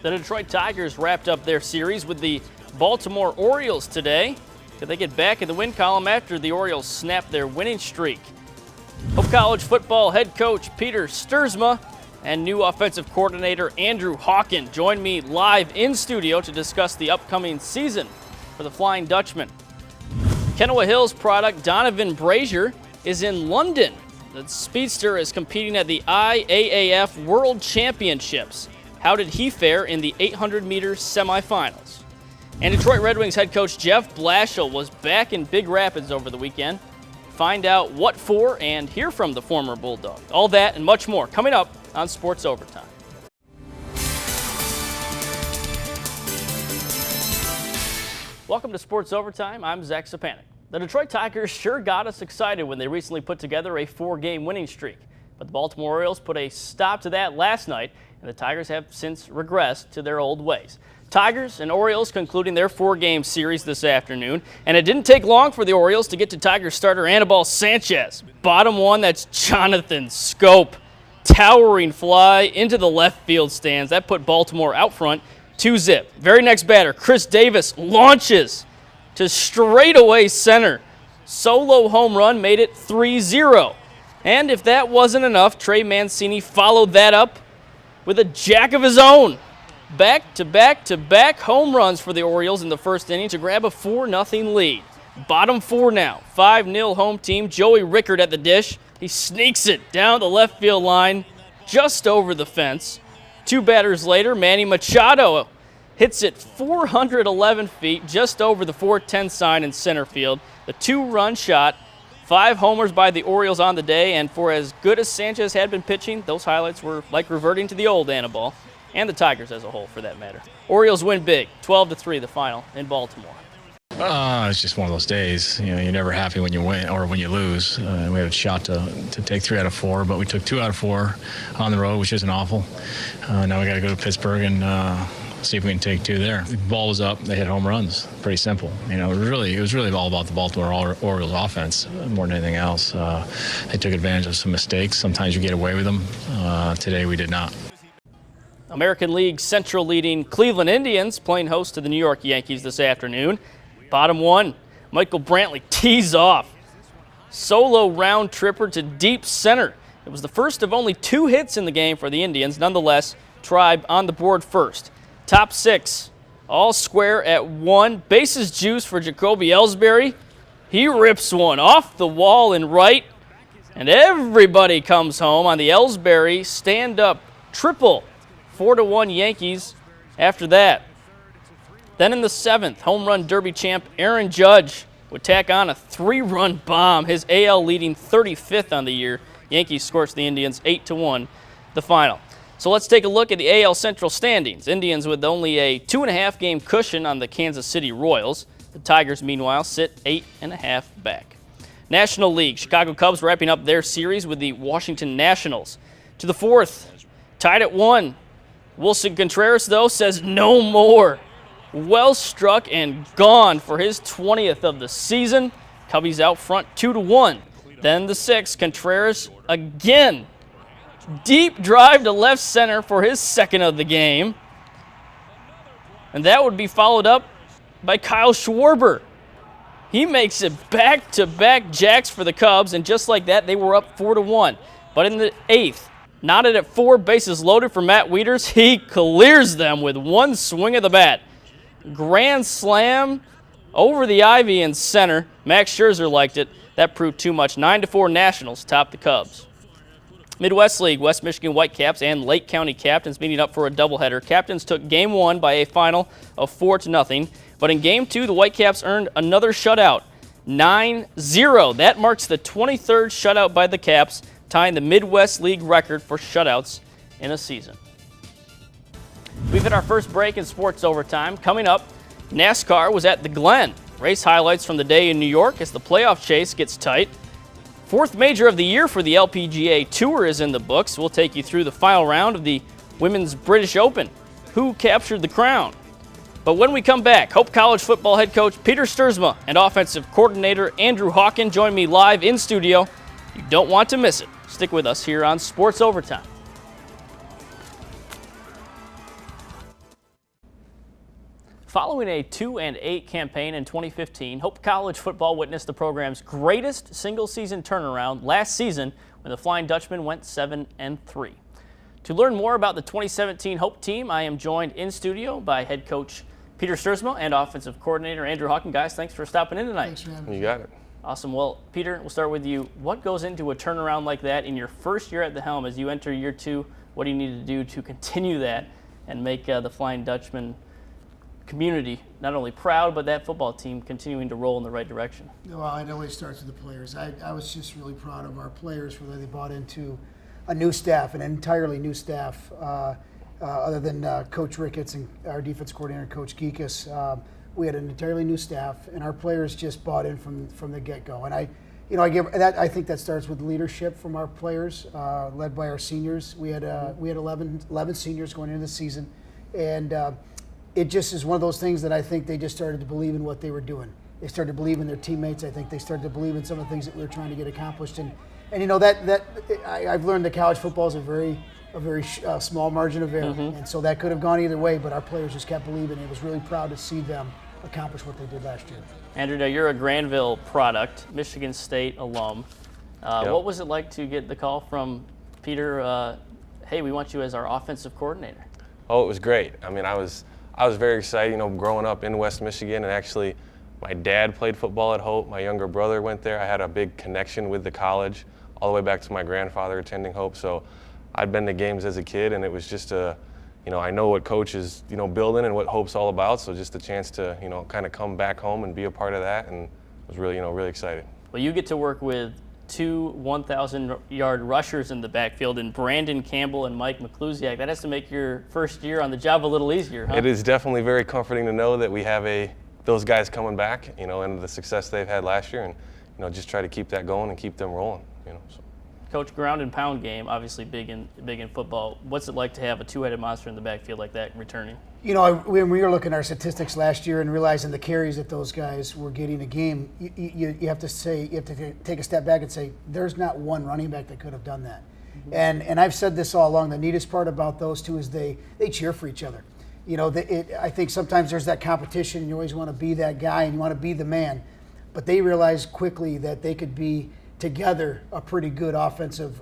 The Detroit Tigers wrapped up their series with the Baltimore Orioles today. Could they get back in the win column after the Orioles snapped their winning streak? Hope College football head coach Peter Stuursma and new offensive coordinator Andrew Hawken joined me live in studio to discuss the upcoming season for the Flying Dutchman. Kenowa Hills product Donovan Brazier is in London. The speedster is competing at the IAAF World Championships. How did he fare in the 800-meter semifinals? And Detroit Red Wings head coach Jeff Blashill was back in Big Rapids over the weekend. Find out what for and hear from the former Bulldog. All that and much more coming up on Sports Overtime. Welcome to Sports Overtime. I'm Zach Sapanik. The Detroit Tigers sure got us excited when they recently put together a 4-game winning streak. But the Baltimore Orioles put a stop to that last night, and the Tigers have since regressed to their old ways. Tigers and Orioles concluding their 4-game series this afternoon, and it didn't take long for the Orioles to get to Tigers starter Anibal Sanchez. Bottom one, that's Jonathan Schoop. Towering fly into the left field stands. That put Baltimore out front 2-zip. Very next batter, Chris Davis launches to straightaway center. Solo home run made it 3-0. And if that wasn't enough, Trey Mancini followed that up with a jack of his own. Back-to-back-to-back home runs for the Orioles in the first inning to grab a 4-0 lead. Bottom four now, 5-0 home team. Joey Rickard at the dish. He sneaks it down the left field line just over the fence. 2 batters later, Manny Machado hits it 411 feet just over the 410 sign in center field. The 2-run shot, 5 homers by the Orioles on the day, and for as good as Sanchez had been pitching, those highlights were like reverting to the old Anibal, and the Tigers as a whole for that matter. Orioles win big, 12-3 the final in Baltimore. It's just one of those days. You know, you're never happy when you win or when you lose. We had a shot to take 3 out of 4, but we took 2 out of 4 on the road, which isn't awful. Now we got to go to Pittsburgh and see if we can take 2 there. The ball was up. They hit home runs. Pretty simple. You know, it was really all about the Baltimore Orioles offense more than anything else. They took advantage of some mistakes. Sometimes you get away with them. Today we did not. American League Central leading Cleveland Indians playing host to the New York Yankees this afternoon. Bottom one, Michael Brantley tees off. Solo round tripper to deep center. It was the first of only 2 hits in the game for the Indians. Nonetheless, Tribe on the board first. Top 6, all square at 1. Bases juice for Jacoby Ellsbury. He rips one off the wall in right, and everybody comes home on the Ellsbury stand-up triple. 4-1 Yankees after that. Then in the 7th, home run derby champ Aaron Judge would tack on a 3-run bomb, his AL leading 35th on the year. Yankees scorched the Indians 8-1 the final. So let's take a look at the AL Central standings. Indians with only a 2.5-game cushion on the Kansas City Royals. The Tigers, meanwhile, sit 8.5 back. National League, Chicago Cubs wrapping up their series with the Washington Nationals. To the 4th, tied at 1. Wilson Contreras, though, says no more. Well struck and gone for his 20th of the season. Cubbies out front 2-1. Then the 6th, Contreras again. Deep drive to left center for his 2nd of the game. And that would be followed up by Kyle Schwarber. He makes it back-to-back jacks for the Cubs, and just like that, they were up 4-1. But in the 8th, knotted at 4, bases loaded for Matt Wieters, he clears them with one swing of the bat. Grand slam over the ivy in center. Max Scherzer liked it. That proved too much. 9-4 Nationals top the Cubs. Midwest League, West Michigan Whitecaps and Lake County Captains meeting up for a doubleheader. Captains took Game 1 by a final of 4-0, but in Game 2, the Whitecaps earned another shutout, 9-0. That marks the 23rd shutout by the Caps, tying the Midwest League record for shutouts in a season. We've hit our first break in Sports Overtime. Coming up, NASCAR was at the Glen. Race highlights from the day in New York as the playoff chase gets tight. 4th major of the year for the LPGA Tour is in the books. We'll take you through the final round of the Women's British Open. Who captured the crown? But when we come back, Hope College football head coach Peter Stuursma and offensive coordinator Andrew Hawken join me live in studio. You don't want to miss it. Stick with us here on Sports Overtime. Following a 2-8 campaign in 2015, Hope College football witnessed the program's greatest single-season turnaround last season when the Flying Dutchman went 7-3. To learn more about the 2017 Hope team, I am joined in studio by head coach Peter Sturzma and offensive coordinator Andrew Hawken. Guys, thanks for stopping in tonight. Thanks for having me. You got it. Awesome. Well, Peter, we'll start with you. What goes into a turnaround like that in your first year at the helm? As you enter year 2, what do you need to do to continue that and make the Flying Dutchman community not only proud, but that football team continuing to roll in the right direction? Well, it always starts with the players. I was just really proud of our players for the way they bought into a new staff, an entirely new staff, other than Coach Ricketts and our defense coordinator, Coach Geekus. We had an entirely new staff, and our players just bought in from the get-go. And I think that starts with leadership from our players, led by our seniors. We had 11 seniors going into the season, and it just is one of those things that I think they just started to believe in what they were doing. They started to believe in their teammates. I think they started to believe in some of the things that we were trying to get accomplished. And you know I've learned that college football is a very small margin of error, and so that could have gone either way. But our players just kept believing. I was really proud to see them accomplish what they did last year. Andrew, now you're a Granville product, Michigan State alum. Yep. What was it like to get the call from Peter? Hey, we want you as our offensive coordinator. Oh, it was great. I mean, I was very excited, you know, growing up in West Michigan, and actually my dad played football at Hope. My younger brother went there. I had a big connection with the college all the way back to my grandfather attending Hope. So I'd been to games as a kid, and it was just I know what Coach is, building and what Hope's all about. So just a chance to, kind of come back home and be a part of that, and was really, really excited. Well, you get to work with 2 1,000-yard rushers in the backfield, and Brandon Campbell and Mike McClusiak. That has to make your first year on the job a little easier, huh? It is definitely very comforting to know that we have those guys coming back, and the success they've had last year, and just try to keep that going and keep them rolling, So. Coach, ground and pound game, obviously big in football. What's it like to have a two-headed monster in the backfield like that returning? When we were looking at our statistics last year and realizing the carries that those guys were getting a game, you have to take a step back and say, there's not one running back that could have done that. And I've said this all along. The neatest part about those two is they cheer for each other. I think sometimes there's that competition, and you always want to be that guy and you want to be the man. But they realized quickly that they could be together a pretty good offensive,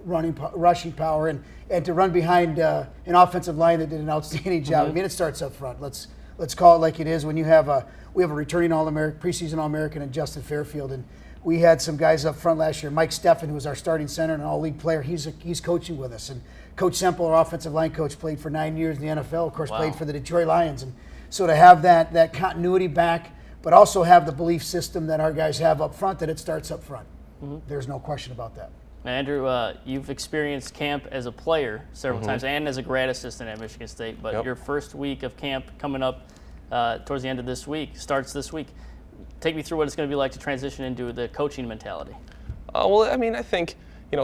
rushing power, and to run behind an offensive line that did an outstanding job. I mean, it starts up front. Let's call it like it is. When we have a returning preseason All-American in Justin Fairfield, and we had some guys up front last year. Mike Steffen, who was our starting center and an all-league player, he's coaching with us. And Coach Semple, our offensive line coach, played for 9 years in the NFL. Of course, played for the Detroit Lions. And so to have that continuity back, but also have the belief system that our guys have up front, that it starts up front. There's no question about that. Andrew, you've experienced camp as a player several times and as a grad assistant at Michigan State, but your first week of camp coming up towards the end of this week, starts this week. Take me through what it's going to be like to transition into the coaching mentality. Well, I mean, I think,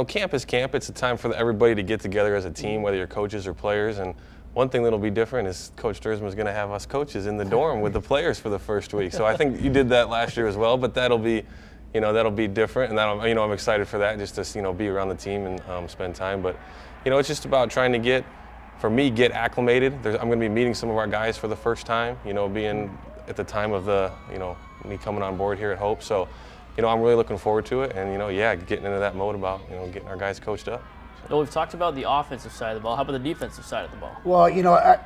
camp is camp. It's a time for everybody to get together as a team, whether you're coaches or players. And one thing that'll be different is Coach Sturzma is going to have us coaches in the dorm with the players for the first week. So I think you did that last year as well, but that'll be different, and I'm excited for that, just to be around the team and spend time. But it's just about trying to get acclimated. I'm going to be meeting some of our guys for the first time. Being at the time of me coming on board here at Hope. So I'm really looking forward to it, and getting into that mode about getting our guys coached up. Well, we've talked about the offensive side of the ball. How about the defensive side of the ball? Well,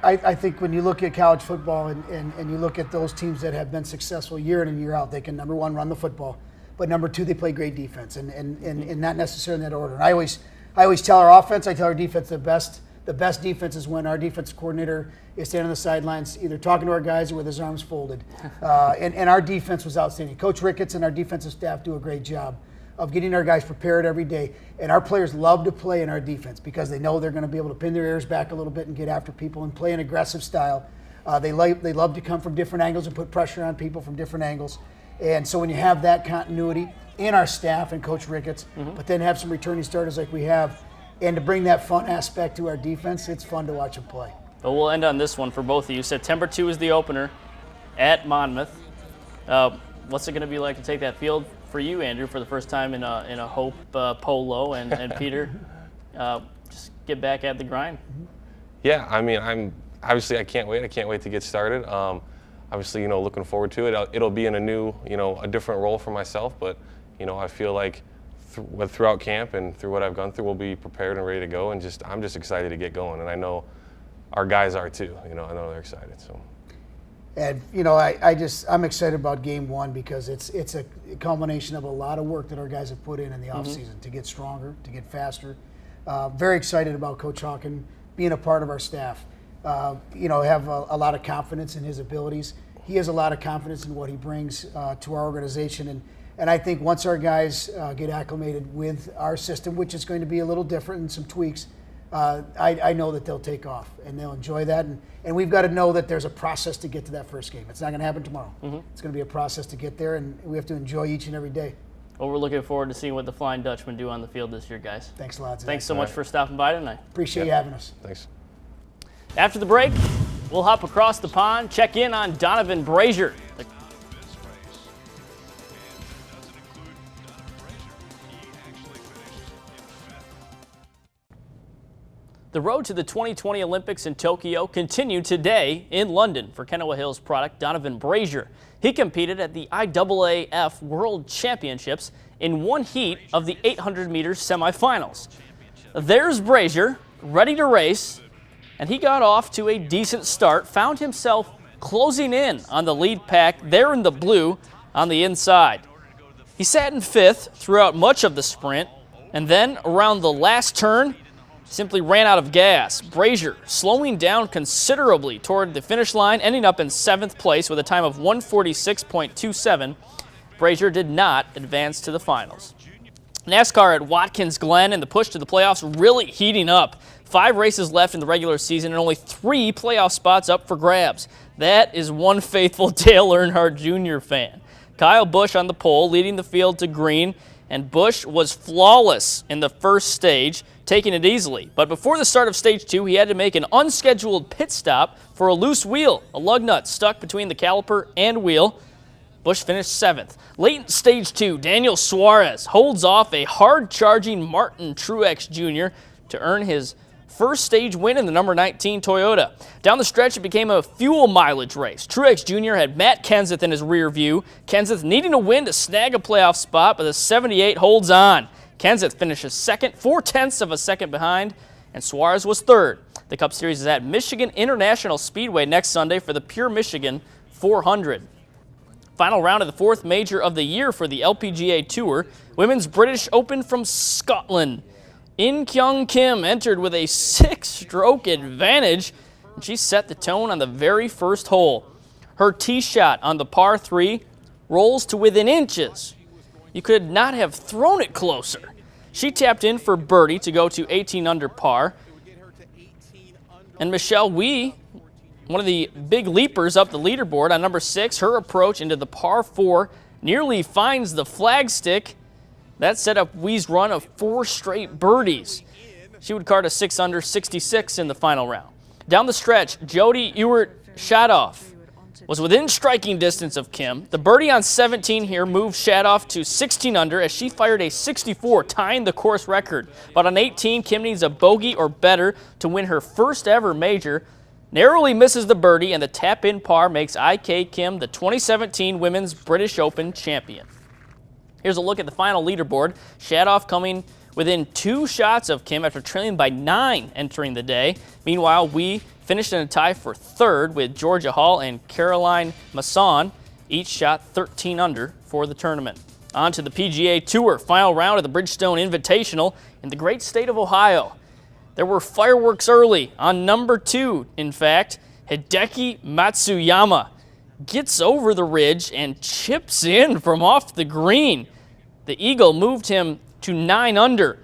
I think when you look at college football and you look at those teams that have been successful year in and year out, they can, number one, run the football, but number two, they play great defense, and not necessarily in that order. And I always tell our offense, I tell our defense, the best defense is when our defensive coordinator is standing on the sidelines, either talking to our guys or with his arms folded. And our defense was outstanding. Coach Ricketts and our defensive staff do a great job of getting our guys prepared every day. And our players love to play in our defense because they know they're going to be able to pin their ears back a little bit and get after people and play an aggressive style. They love to come from different angles and put pressure on people from different angles. And so when you have that continuity in our staff and Coach Ricketts, but then have some returning starters like we have, and to bring that fun aspect to our defense, it's fun to watch them play. But we'll end on this one for both of you. September 2 is the opener at Monmouth. What's it going to be like to take that field for you, Andrew, for the first time in a Hope polo, and Peter, just get back at the grind? Yeah, I mean, obviously I can't wait. I can't wait to get started. Obviously, you know, looking forward to it. It'll be in a new, you know, a different role for myself, but, you know, I feel like throughout camp and through what I've gone through, we'll be prepared and ready to go, and I'm just excited to get going, and I know our guys are too. You know, I know they're excited. So. And you know, I'm excited about game one because it's a culmination of a lot of work that our guys have put in the offseason to get stronger, to get faster. Very excited about Coach Hawken being a part of our staff. You know, have a lot of confidence in his abilities. He has a lot of confidence in what he brings to our organization, and I think once our guys get acclimated with our system, which is going to be a little different and some tweaks, I know that they'll take off and they'll enjoy that. And we've got to know that there's a process to get to that first game. It's not going to happen tomorrow. It's going to be a process to get there, and we have to enjoy each and every day. Well, we're looking forward to seeing what the Flying Dutchmen do on the field this year, guys. Thanks a lot, Zach. Thanks so much for stopping by tonight. Appreciate you having us. Thanks. After the break, we'll hop across the pond, check in on Donovan Brazier. The road to the 2020 Olympics in Tokyo continued today in London for Kenowa Hills product Donovan Brazier. He competed at the IAAF World Championships in one heat of the 800 meters semifinals. There's Brazier, ready to race, and he got off to a decent start, found himself closing in on the lead pack there in the blue on the inside. He sat in fifth throughout much of the sprint, and then around the last turn, simply ran out of gas. Brazier slowing down considerably toward the finish line, ending up in 7th place with a time of 1:46.27. Brazier did not advance to the finals. NASCAR at Watkins Glen and the push to the playoffs really heating up. 5 races left in the regular season and only 3 playoff spots up for grabs. That is one faithful Dale Earnhardt Jr. fan. Kyle Busch on the pole, leading the field to green, and Busch was flawless in the first stage, taking it easily. But before the start of stage 2, he had to make an unscheduled pit stop for a loose wheel. A lug nut stuck between the caliper and wheel. Busch finished 7th. Late in stage 2, Daniel Suarez holds off a hard-charging Martin Truex Jr. to earn his first stage win in the number 19 Toyota. Down the stretch, it became a fuel mileage race. Truex Jr. had Matt Kenseth in his rear view. Kenseth needing a win to snag a playoff spot, but the 78 holds on. Kenseth finishes 2nd, 0.4 of a second behind, and Suarez was 3rd. The Cup Series is at Michigan International Speedway next Sunday for the Pure Michigan 400. Final round of the 4th major of the year for the LPGA Tour. Women's British Open from Scotland. In Kyung Kim entered with a 6-stroke advantage, and she set the tone on the very first hole. Her tee shot on the par 3 rolls to within inches. You could not have thrown it closer. She tapped in for birdie to go to 18 under par. And Michelle Wie, one of the big leapers up the leaderboard on number 6, her approach into the par 4 nearly finds the flagstick. That set up Wie's run of 4 straight birdies. She would card a 6 under 66 in the final round. Down the stretch, Jody Ewart-Shadoff was within striking distance of Kim. The birdie on 17 here moved Shadoff to 16 under as she fired a 64, tying the course record. But on 18, Kim needs a bogey or better to win her first ever major. Narrowly misses the birdie, and the tap-in par makes IK Kim the 2017 Women's British Open champion. Here's a look at the final leaderboard. Shadoff coming within 2 shots of Kim after trailing by 9 entering the day. Meanwhile, we finished in a tie for 3rd with Georgia Hall and Caroline Masson. Each shot 13 under for the tournament. On to the PGA Tour, final round of the Bridgestone Invitational in the great state of Ohio. There were fireworks early on number 2, in fact. Hideki Matsuyama gets over the ridge and chips in from off the green. The Eagle moved him to 9 under.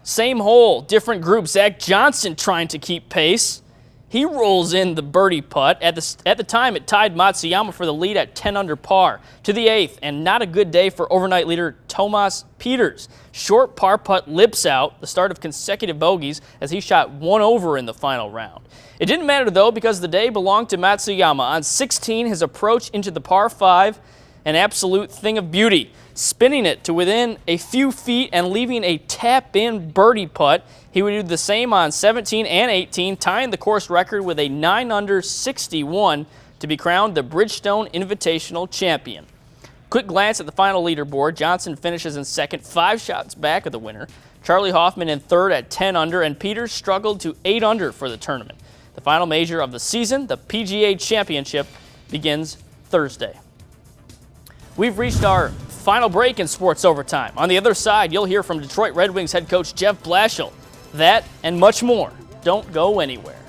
Same hole, different group. Zach Johnson trying to keep pace. He rolls in the birdie putt. At the time, it tied Matsuyama for the lead at 10 under par. To the 8th, and not a good day for overnight leader Tomas Peters. Short par putt lips out, the start of consecutive bogeys, as he shot 1 over in the final round. It didn't matter, though, because the day belonged to Matsuyama. On 16, his approach into the par 5 an absolute thing of beauty, spinning it to within a few feet and leaving a tap-in birdie putt. He would do the same on 17 and 18, tying the course record with a 9-under 61 to be crowned the Bridgestone Invitational champion. Quick glance at the final leaderboard. Johnson finishes in second, 5 shots back of the winner. Charlie Hoffman in third at 10 under, and Peters struggled to 8 under for the tournament. The final major of the season, the PGA Championship, begins Thursday. We've reached our final break in Sports Overtime. On the other side, you'll hear from Detroit Red Wings head coach Jeff Blashill. That and much more. Don't go anywhere.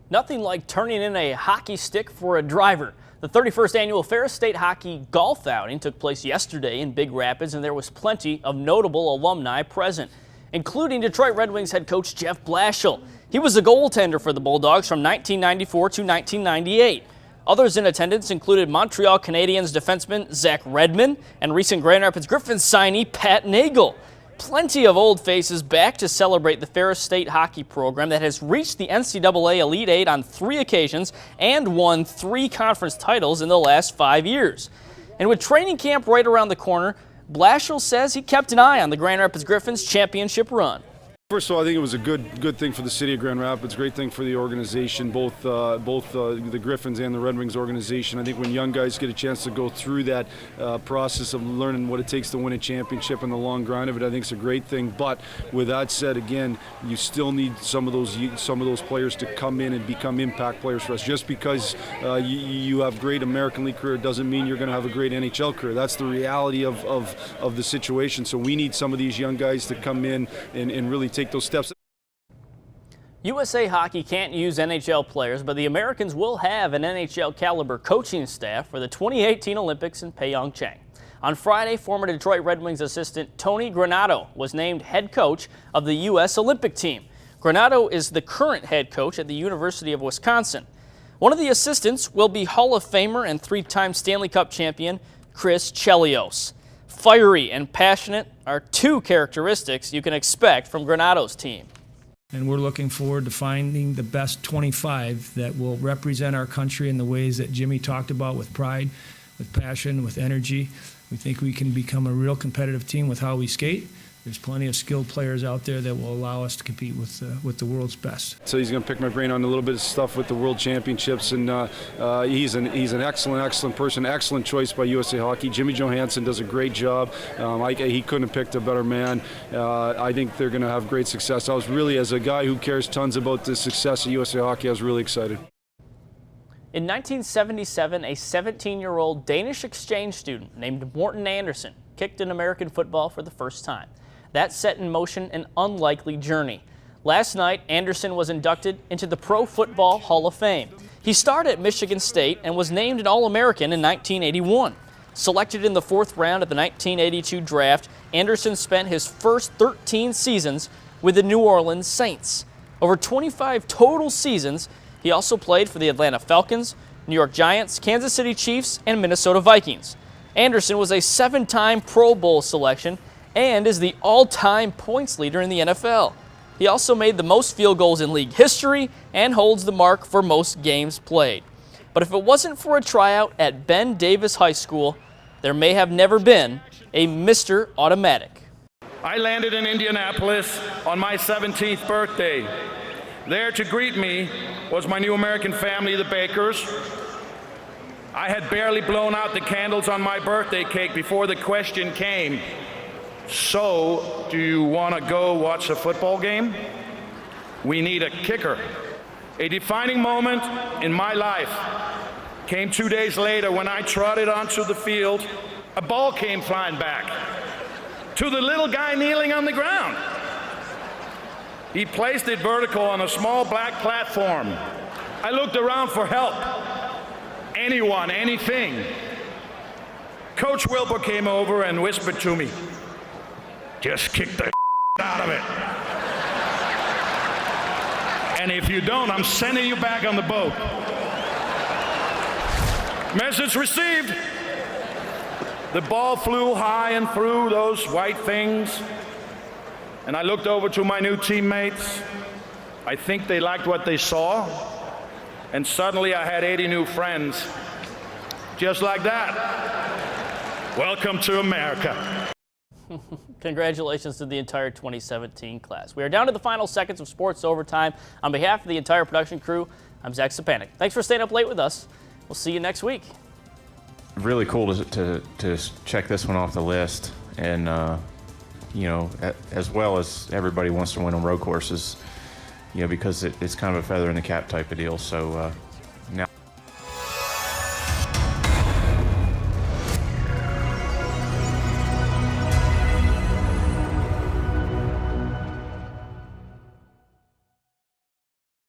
Nothing like turning in a hockey stick for a driver. The 31st annual Ferris State Hockey Golf Outing took place yesterday in Big Rapids, and there was plenty of notable alumni present, including Detroit Red Wings head coach Jeff Blashill. He was the goaltender for the Bulldogs from 1994 to 1998. Others in attendance included Montreal Canadiens defenseman Zach Redmond and recent Grand Rapids Griffins signee Pat Nagel. Plenty of old faces back to celebrate the Ferris State hockey program that has reached the NCAA Elite Eight on 3 occasions and won 3 conference titles in the last 5 years. And with training camp right around the corner, Blashill says he kept an eye on the Grand Rapids Griffins championship run. First of all, I think it was a good thing for the city of Grand Rapids, great thing for the organization, both the Griffins and the Red Wings organization. I think when young guys get a chance to go through that process of learning what it takes to win a championship and the long grind of it, I think it's a great thing. But with that said, again, you still need some of those players to come in and become impact players for us. Just because you have great American League career doesn't mean you're going to have a great NHL career. That's the reality of the situation. So we need some of these young guys to come in and really take those steps. USA Hockey can't use NHL players, but the Americans will have an NHL caliber coaching staff for the 2018 Olympics in Pyeongchang. On Friday, former Detroit Red Wings assistant Tony Granato was named head coach of the U.S. Olympic team. Granato is the current head coach at the University of Wisconsin. One of the assistants will be Hall of Famer and 3-time Stanley Cup champion Chris Chelios. Fiery and passionate are 2 characteristics you can expect from Granato's team. And we're looking forward to finding the best 25 that will represent our country in the ways that Jimmy talked about, with pride, with passion, with energy. We think we can become a real competitive team with how we skate. There's plenty of skilled players out there that will allow us to compete with the world's best. So he's going to pick my brain on a little bit of stuff with the World Championships, and he's an excellent person, excellent choice by USA Hockey. Jimmy Johansson does a great job. He couldn't have picked a better man. I think they're going to have great success. I was really, as a guy who cares tons about the success of USA Hockey, I was really excited. In 1977, a 17-year-old Danish exchange student named Morten Andersen kicked in American football for the first time. That set in motion an unlikely journey. Last night, Andersen was inducted into the Pro Football Hall of Fame. He starred at Michigan State and was named an All-American in 1981. Selected in the 4th round of the 1982 draft, Andersen spent his first 13 seasons with the New Orleans Saints. Over 25 total seasons, he also played for the Atlanta Falcons, New York Giants, Kansas City Chiefs, and Minnesota Vikings. Andersen was a 7-time Pro Bowl selection and is the all-time points leader in the NFL. He also made the most field goals in league history and holds the mark for most games played. But if it wasn't for a tryout at Ben Davis High School, there may have never been a Mr. Automatic. I landed in Indianapolis on my 17th birthday. There to greet me was my new American family, the Bakers. I had barely blown out the candles on my birthday cake before the question came, so do you want to go watch a football game? We need a kicker. A defining moment in my life came 2 days later when I trotted onto the field. A ball came flying back to the little guy kneeling on the ground. He placed it vertical on a small black platform. I looked around for help. Anyone, anything. Coach Wilbur came over and whispered to me, "Just kick the out of it. And if you don't, I'm sending you back on the boat." Message received. The ball flew high and through those white things. And I looked over to my new teammates. I think they liked what they saw. and suddenly I had 80 new friends. Just like that. Welcome to America. Congratulations to the entire 2017 class. We are down to the final seconds of sports overtime. On behalf of the entire production crew, I'm Zach Stepanek. Thanks for staying up late with us. We'll see you next week. Really cool to check this one off the list, and you know, as well as everybody wants to win on road courses, you know, because it's kind of a feather in the cap type of deal. So